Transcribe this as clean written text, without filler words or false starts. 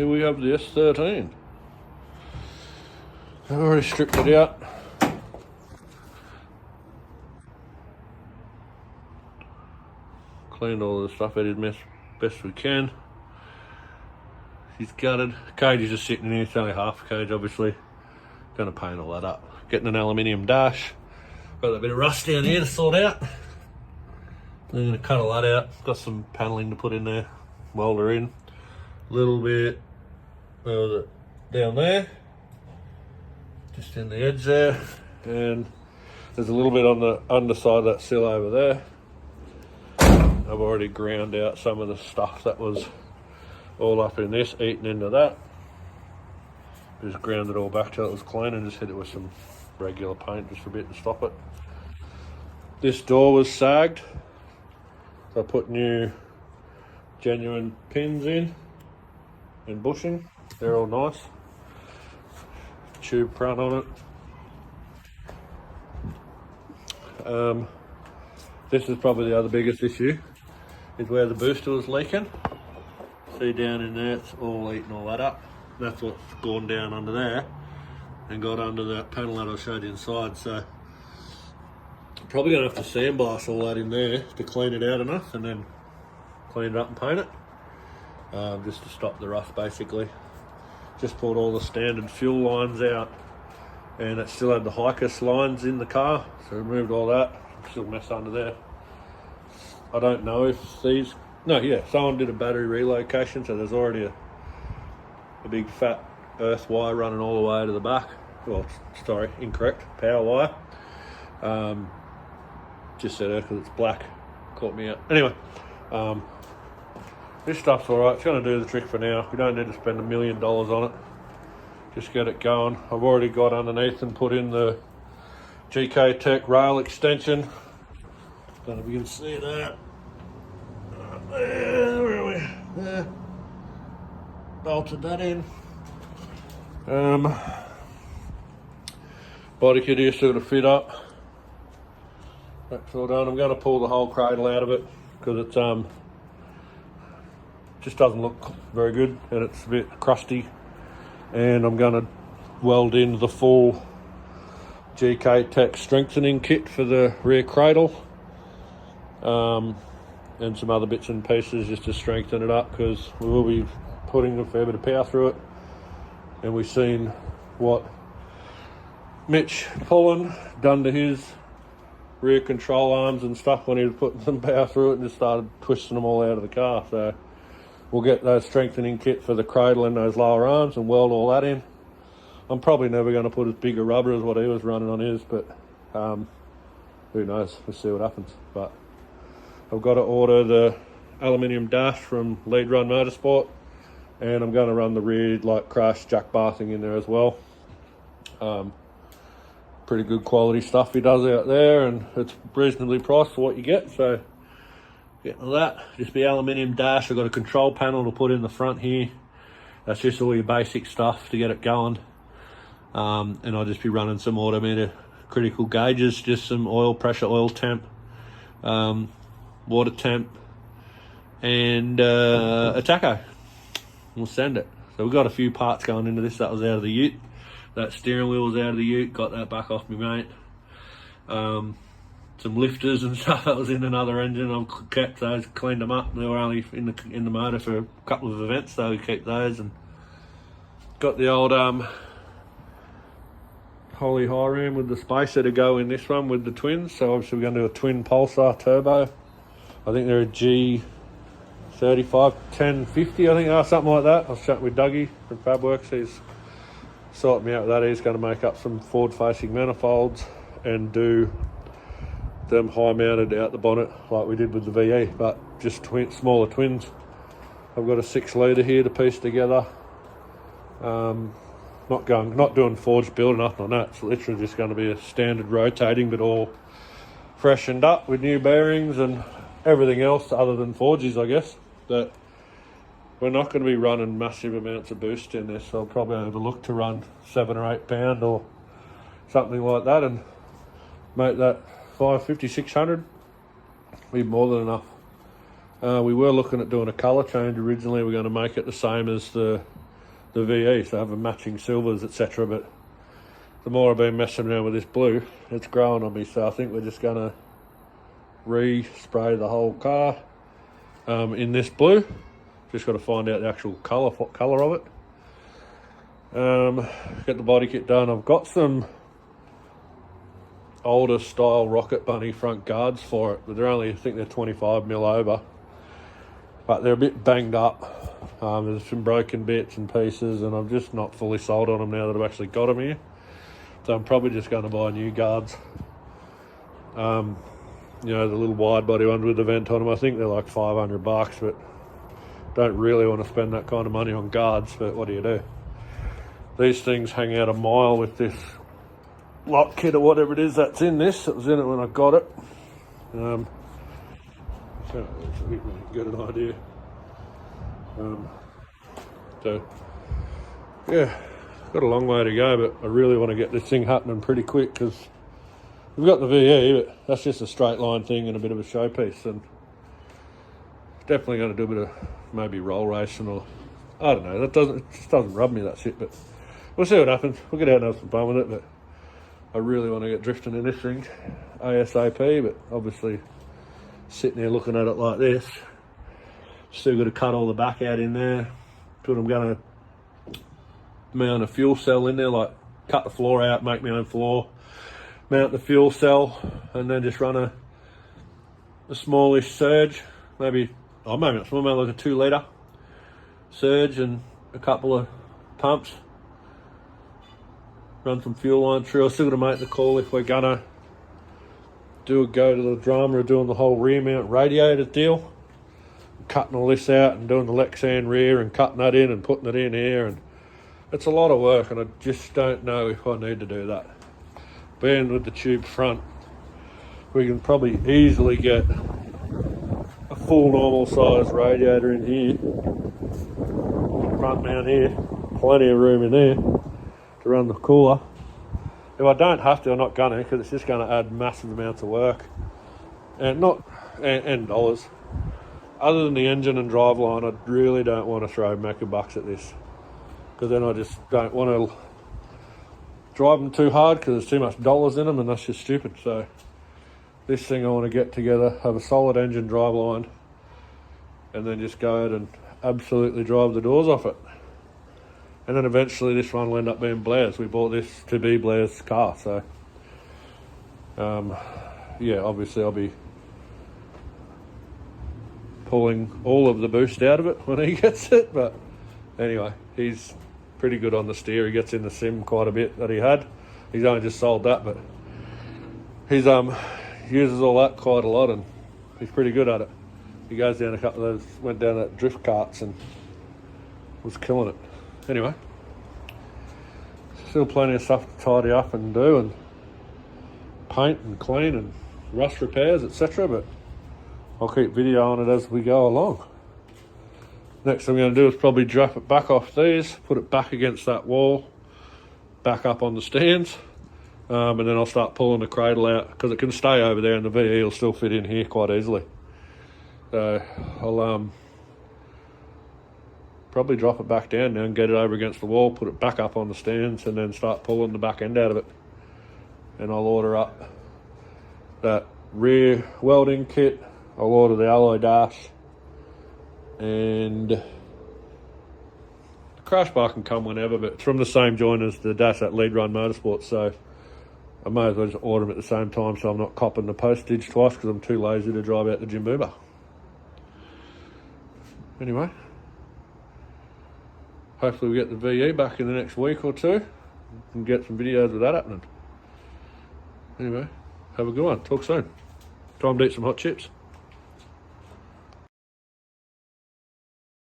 here we have the S13. I've already stripped it out. Cleaned all the stuff out of the best we can. She's gutted. Cage is just sitting in here. It's only half a cage, obviously. Going to paint all that up. Getting an aluminium dash. Got a bit of rust down here to sort out. I'm going to cut all that out. Got some paneling to put in there. Weld her in. A little bit. Where was it? Down there. Just in the edge there. And there's a little bit on the underside of that sill over there. I've already ground out some of the stuff that was all up in this, eating into that. Just ground it all back till it was clean and just hit it with some regular paint just for a bit to stop it. This door was sagged, so I put new genuine pins in and bushing. They're all nice. Tube front on it. This is probably the other biggest issue, is where the booster was leaking. See down in there, it's all eating all that up. That's what's gone down under there and got under that panel that I showed you inside. So I'm probably going to have to sandblast all that in there to clean it out enough and then clean it up and paint it. Just to stop the rust basically. Just pulled all the standard fuel lines out and it still had the Hikers lines in the car. So removed all that. Still mess under there. I don't know if these... No, yeah, someone did a battery relocation, so there's already a big fat earth wire running all the way to the back. Well, sorry, incorrect, power wire. Just said earth because it's black. Caught me out. Anyway, this stuff's alright. It's going to do the trick for now. We don't need to spend $1 million on it. Just get it going. I've already got underneath and put in the GK Tech rail extension. Don't know if you can see that. There, where are we? There. Bolted that in. Body kit here still to fit up. That's all done. I'm going to pull the whole cradle out of it because it's just doesn't look very good and it's a bit crusty. And I'm going to weld in the full GK Tech strengthening kit for the rear cradle, and some other bits and pieces just to strengthen it up because we will be putting a fair bit of power through it. And we've seen what Mitch Pullen done to his rear control arms and stuff when he was putting some power through it and just started twisting them all out of the car. So we'll get those strengthening kit for the cradle and those lower arms and weld all that in. I'm probably never going to put as big a rubber as what he was running on his, but who knows? We'll see what happens. But I've got to order the aluminium dash from Lead Run Motorsport, and I'm going to run the rear like crash jack bathing in there as well. Pretty good quality stuff he does out there, and it's reasonably priced for what you get. So getting all that, just the aluminium dash. I've got a control panel to put in the front here. That's just all your basic stuff to get it going. And I'll just be running some autometer critical gauges, just some oil pressure, oil temp, water temp, and a tacho. We'll send it. So we've got a few parts going into this. That was out of the ute. That steering wheel was out of the ute. Got that back off me mate. Some lifters and stuff that was in another engine. I've kept those, cleaned them up. They were only in the motor for a couple of events, so we kept those. And got the old Holy High Ram with the spacer to go in this one with the twins. So obviously we're going to do a twin pulsar turbo. I think they're a G35 1050, I think they are, something like that. I was chatting with Dougie from Fabworks. He's sorting me out with that. He's going to make up some forward facing manifolds and do them high mounted out the bonnet like we did with the VE, but just smaller twins. I've got a 6 litre here to piece together. Not doing forged build or nothing on that. It's literally just going to be a standard rotating, but all freshened up with new bearings and everything else other than forges, I guess. But we're not going to be running massive amounts of boost in this, so I'll probably have a look to run 7 or 8 pound or something like that and make that 550, 600 be more than enough. We were looking at doing a colour change originally. We're going to make it the same as the the VE, so having matching silvers, etc. But the more I've been messing around with this blue, it's growing on me, so I think we're just gonna re-spray the whole car in this blue. Just got to find out the actual colour of it. Get the body kit done. I've got some older style Rocket Bunny front guards for it, but they're only, I think they're 25mm over, but they're a bit banged up. There's some broken bits and pieces, and I'm just not fully sold on them now that I've actually got them here. So I'm probably just going to buy new guards. You know, the little wide body ones with the vent on them. I think they're like $500, but don't really want to spend that kind of money on guards, but what do you do? These things hang out a mile with this lock kit or whatever it is that's in this. It was in it when I got it. So you can get an idea. So yeah, got a long way to go, but I really want to get this thing happening pretty quick, because we've got the VE, but that's just a straight line thing and a bit of a showpiece, and definitely going to do a bit of maybe roll racing, or I don't know. It just doesn't rub me, that shit, but we'll see what happens. We'll get out and have some fun with it, but I really want to get drifting in this thing ASAP. But obviously sitting there looking at it like this, still got to cut all the back out in there. But I'm going to mount a fuel cell in there, like cut the floor out, make my own floor, mount the fuel cell, and then just run a smallish surge, maybe not small, maybe like a 2 litre surge and a couple of pumps. Run some fuel line through. I'm still going to make the call if we're going to do a go to the drama of doing the whole rear mount radiator deal. Cutting all this out and doing the Lexan rear and cutting that in and putting it in here, and it's a lot of work, and I just don't know if I need to do that. Being with the tube front, we can probably easily get a full normal size radiator in here, front mount here, plenty of room in there to run the cooler. If I don't have to, I'm not gonna, because it's just going to add massive amounts of work and dollars. Other than the engine and driveline, I really don't want to throw mecca bucks at this, because then I just don't want to drive them too hard because there's too much dollars in them, and that's just stupid. So this thing I want to get together, have a solid engine driveline, and then just go out and absolutely drive the doors off it. And then eventually this one will end up being Blair's. We bought this to be Blair's car, so yeah, obviously I'll be pulling all of the boost out of it when he gets it. But anyway, he's pretty good on the steer. He gets in the sim quite a bit that he had. He's only just sold that, but he's uses all that quite a lot, and he's pretty good at it. He goes down a couple of those, went down that drift carts and was killing it. Anyway, still plenty of stuff to tidy up and do, and paint and clean and rust repairs, etc. But I'll keep videoing it as we go along. Next thing I'm going to do is probably drop it back off these, put it back against that wall, back up on the stands, and then I'll start pulling the cradle out, because it can stay over there and the VE will still fit in here quite easily. So I'll probably drop it back down now and get it over against the wall, put it back up on the stands, and then start pulling the back end out of it. And I'll order up that rear welding kit, I'll order the alloy dash, and the crash bar can come whenever, but it's from the same joint as the dash at Lead Run Motorsports, so I may as well just order them at the same time so I'm not copping the postage twice, because I'm too lazy to drive out the Jimboomba. Anyway, hopefully we get the VE back in the next week or two and get some videos of that happening. Anyway, have a good one. Talk soon. Time to eat some hot chips.